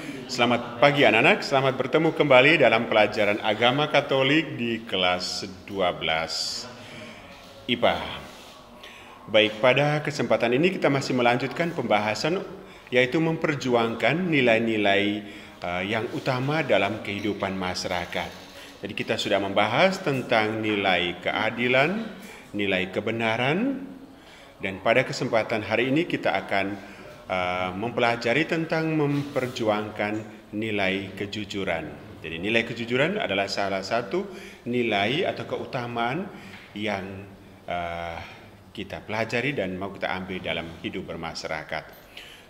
Selamat pagi anak-anak, selamat bertemu kembali dalam pelajaran agama Katolik di kelas 12 IPA. Baik, pada kesempatan ini kita masih melanjutkan pembahasan yaitu memperjuangkan nilai-nilai yang utama dalam kehidupan masyarakat. Jadi kita sudah membahas tentang nilai keadilan, nilai kebenaran, dan pada kesempatan hari ini kita akan mempelajari tentang memperjuangkan nilai kejujuran. Jadi nilai kejujuran adalah salah satu nilai atau keutamaan yang kita pelajari dan mau kita ambil dalam hidup bermasyarakat.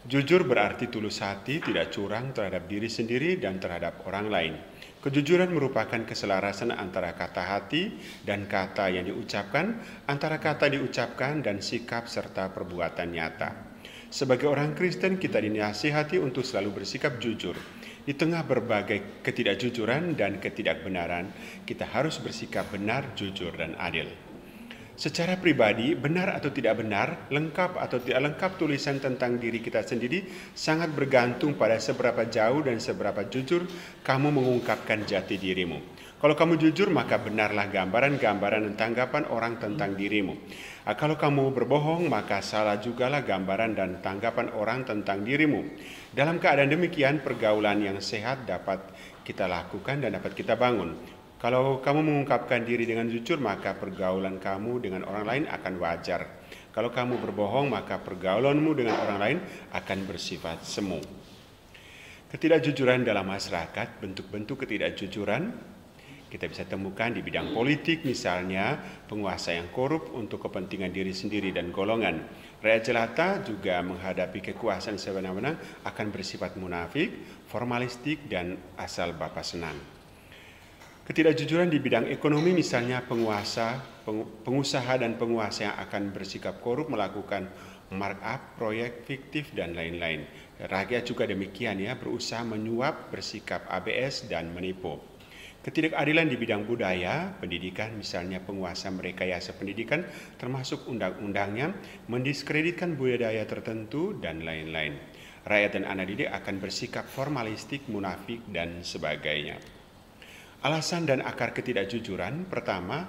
Jujur berarti tulus hati, tidak curang terhadap diri sendiri dan terhadap orang lain. Kejujuran merupakan keselarasan antara kata hati dan kata yang diucapkan, antara kata diucapkan dan sikap serta perbuatan nyata. Sebagai orang Kristen, kita dinasihati untuk selalu bersikap jujur. Di tengah berbagai ketidakjujuran dan ketidakbenaran, kita harus bersikap benar, jujur, dan adil. Secara pribadi, benar atau tidak benar, lengkap atau tidak lengkap tulisan tentang diri kita sendiri sangat bergantung pada seberapa jauh dan seberapa jujur kamu mengungkapkan jati dirimu. Kalau kamu jujur, maka benarlah gambaran-gambaran dan tanggapan orang tentang dirimu. Kalau kamu berbohong, maka salah jugalah gambaran dan tanggapan orang tentang dirimu. Dalam keadaan demikian, pergaulan yang sehat dapat kita lakukan dan dapat kita bangun. Kalau kamu mengungkapkan diri dengan jujur, maka pergaulan kamu dengan orang lain akan wajar. Kalau kamu berbohong, maka pergaulanmu dengan orang lain akan bersifat semu. Ketidakjujuran dalam masyarakat, bentuk-bentuk ketidakjujuran kita bisa temukan di bidang politik, misalnya penguasa yang korup untuk kepentingan diri sendiri dan golongan. Rakyat jelata juga menghadapi kekuasaan sewenang-wenang akan bersifat munafik, formalistik, dan asal bapa senang. Ketidakjujuran di bidang ekonomi, misalnya pengusaha dan penguasa yang akan bersikap korup melakukan markup, proyek fiktif, dan lain-lain. Rakyat juga demikian ya, berusaha menyuap, bersikap ABS, dan menipu. Ketidakadilan di bidang budaya, pendidikan, misalnya penguasa merekayasa pendidikan, termasuk undang-undangnya, mendiskreditkan budaya tertentu, dan lain-lain. Rakyat dan anak didik akan bersikap formalistik, munafik, dan sebagainya. Alasan dan akar ketidakjujuran, pertama,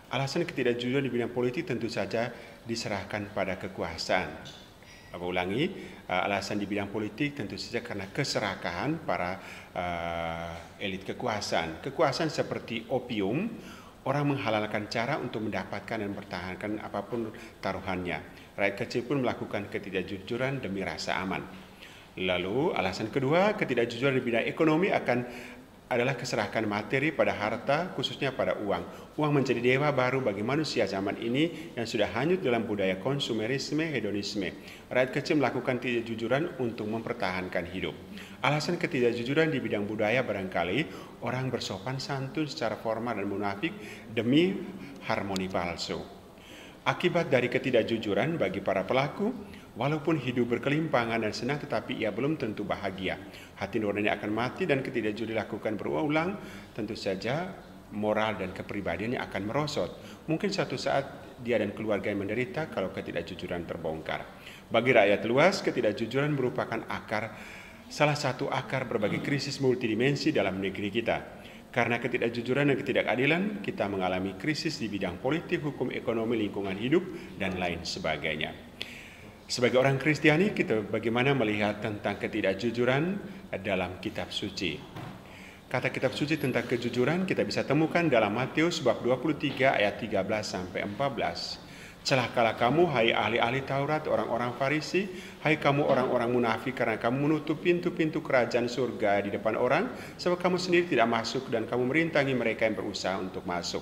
alasan ketidakjujuran di bidang politik tentu saja diserahkan pada kekuasaan. Aku ulangi, alasan di bidang politik tentu saja karena keserakahan para elit kekuasaan. Kekuasaan seperti opium, orang menghalalkan cara untuk mendapatkan dan mempertahankan apapun taruhannya. Rakyat kecil pun melakukan ketidakjujuran demi rasa aman. Lalu alasan kedua, ketidakjujuran di bidang ekonomi adalah keserakahan materi pada harta, khususnya pada uang. Uang menjadi dewa baru bagi manusia zaman ini yang sudah hanyut dalam budaya konsumerisme, hedonisme. Rakyat kecil melakukan ketidakjujuran untuk mempertahankan hidup. Alasan ketidakjujuran di bidang budaya barangkali orang bersopan santun secara formal dan munafik demi harmoni palsu. Akibat dari ketidakjujuran bagi para pelaku, walaupun hidup berkelimpangan dan senang, tetapi ia belum tentu bahagia. Hati nurani akan mati dan ketidakjujuran dilakukan berulang-ulang, tentu saja moral dan kepribadiannya akan merosot. Mungkin suatu saat dia dan keluarga yang menderita kalau ketidakjujuran terbongkar. Bagi rakyat luas, ketidakjujuran merupakan salah satu akar berbagai krisis multidimensi dalam negeri kita. Karena ketidakjujuran dan ketidakadilan, kita mengalami krisis di bidang politik, hukum, ekonomi, lingkungan hidup, dan lain sebagainya. Sebagai orang Kristiani, kita bagaimana melihat tentang ketidakjujuran dalam kitab suci. Kata kitab suci tentang kejujuran kita bisa temukan dalam Matius bab 23 ayat 13 sampai 14. Celakalah kamu, hai ahli-ahli Taurat, orang-orang Farisi, hai kamu orang-orang munafik, karena kamu menutup pintu-pintu kerajaan surga di depan orang, sebab kamu sendiri tidak masuk dan kamu merintangi mereka yang berusaha untuk masuk.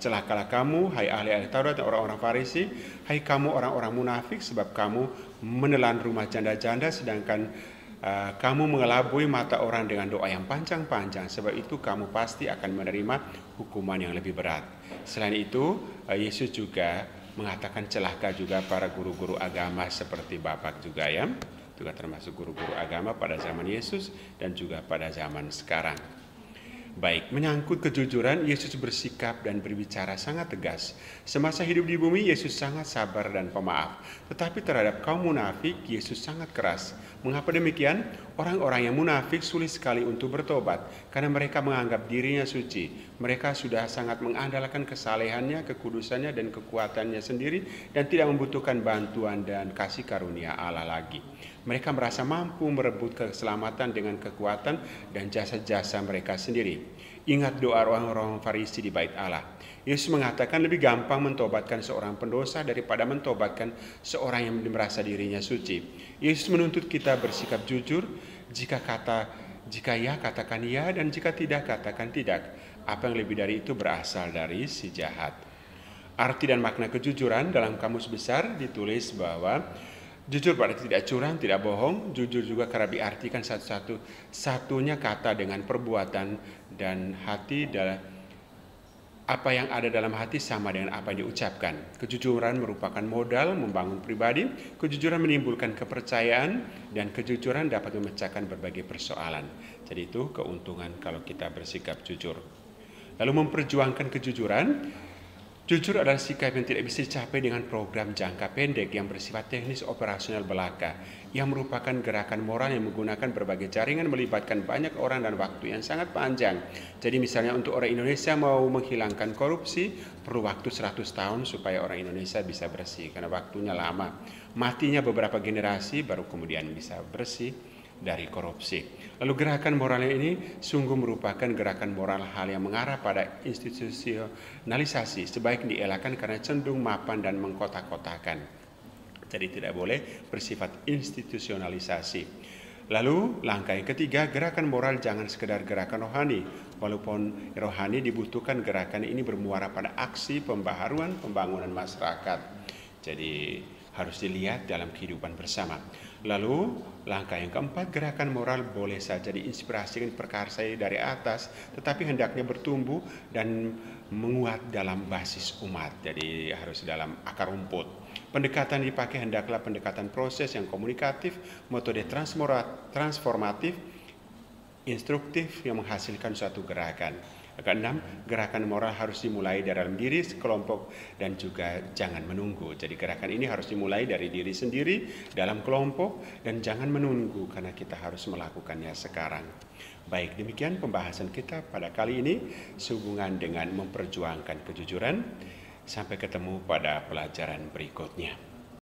Celakalah kamu, hai ahli-ahli Taurat dan orang-orang Farisi, hai kamu orang-orang munafik, sebab kamu menelan rumah janda-janda, sedangkan kamu mengelabui mata orang dengan doa yang panjang-panjang, sebab itu kamu pasti akan menerima hukuman yang lebih berat. Selain itu, Yesus juga mengatakan celaka juga para guru-guru agama seperti Bapak juga ya, juga termasuk guru-guru agama pada zaman Yesus dan juga pada zaman sekarang. Baik, menyangkut kejujuran, Yesus bersikap dan berbicara sangat tegas. Semasa hidup di bumi, Yesus sangat sabar dan pemaaf. Tetapi terhadap kaum munafik, Yesus sangat keras. Mengapa demikian? Orang-orang yang munafik sulit sekali untuk bertobat, karena mereka menganggap dirinya suci. Mereka sudah sangat mengandalkan kesalehannya, kekudusannya, dan kekuatannya sendiri, dan tidak membutuhkan bantuan dan kasih karunia Allah lagi. Mereka merasa mampu merebut keselamatan dengan kekuatan dan jasa-jasa mereka sendiri. Ingat doa orang-orang Farisi di bait Allah. Yesus mengatakan lebih gampang mentobatkan seorang pendosa daripada mentobatkan seorang yang merasa dirinya suci. Yesus menuntut kita bersikap jujur. Jika ya katakan ya, dan jika tidak katakan tidak. Apa yang lebih dari itu berasal dari si jahat. Arti dan makna kejujuran dalam Kamus Besar ditulis bahwa jujur berarti tidak curang, tidak bohong. Jujur juga kerap diartikan satunya kata dengan perbuatan dan hati. Apa yang ada dalam hati sama dengan apa yang diucapkan. Kejujuran merupakan modal membangun pribadi. Kejujuran menimbulkan kepercayaan, dan kejujuran dapat memecahkan berbagai persoalan. Jadi itu keuntungan kalau kita bersikap jujur. Lalu memperjuangkan kejujuran. Jujur adalah sikap yang tidak bisa dicapai dengan program jangka pendek yang bersifat teknis operasional belaka, yang merupakan gerakan moral yang menggunakan berbagai jaringan melibatkan banyak orang dan waktu yang sangat panjang. Jadi misalnya untuk orang Indonesia mau menghilangkan korupsi, perlu waktu 100 tahun supaya orang Indonesia bisa bersih, karena waktunya lama. Matinya beberapa generasi baru kemudian bisa bersih dari korupsi. Lalu gerakan moral ini sungguh merupakan gerakan moral hal yang mengarah pada institusionalisasi, sebaiknya dielakkan karena cenderung mapan dan mengkotak-kotakan. Jadi tidak boleh bersifat institusionalisasi. Lalu langkah yang ketiga, gerakan moral jangan sekedar gerakan rohani. Walaupun rohani dibutuhkan, gerakan ini bermuara pada aksi pembaharuan pembangunan masyarakat. Jadi harus dilihat dalam kehidupan bersama. Lalu langkah yang keempat, gerakan moral boleh saja diinspirasikan perkarsai dari atas, tetapi hendaknya bertumbuh dan menguat dalam basis umat. Jadi harus dalam akar rumput. Pendekatan dipakai hendaklah pendekatan proses yang komunikatif, metode transformatif, instruktif yang menghasilkan suatu gerakan. Keenam, gerakan moral harus dimulai dari dalam diri sekelompok dan juga jangan menunggu. Jadi gerakan ini harus dimulai dari diri sendiri, dalam kelompok, dan jangan menunggu karena kita harus melakukannya sekarang. Baik, demikian pembahasan kita pada kali ini sehubungan dengan memperjuangkan kejujuran. Sampai ketemu pada pelajaran berikutnya.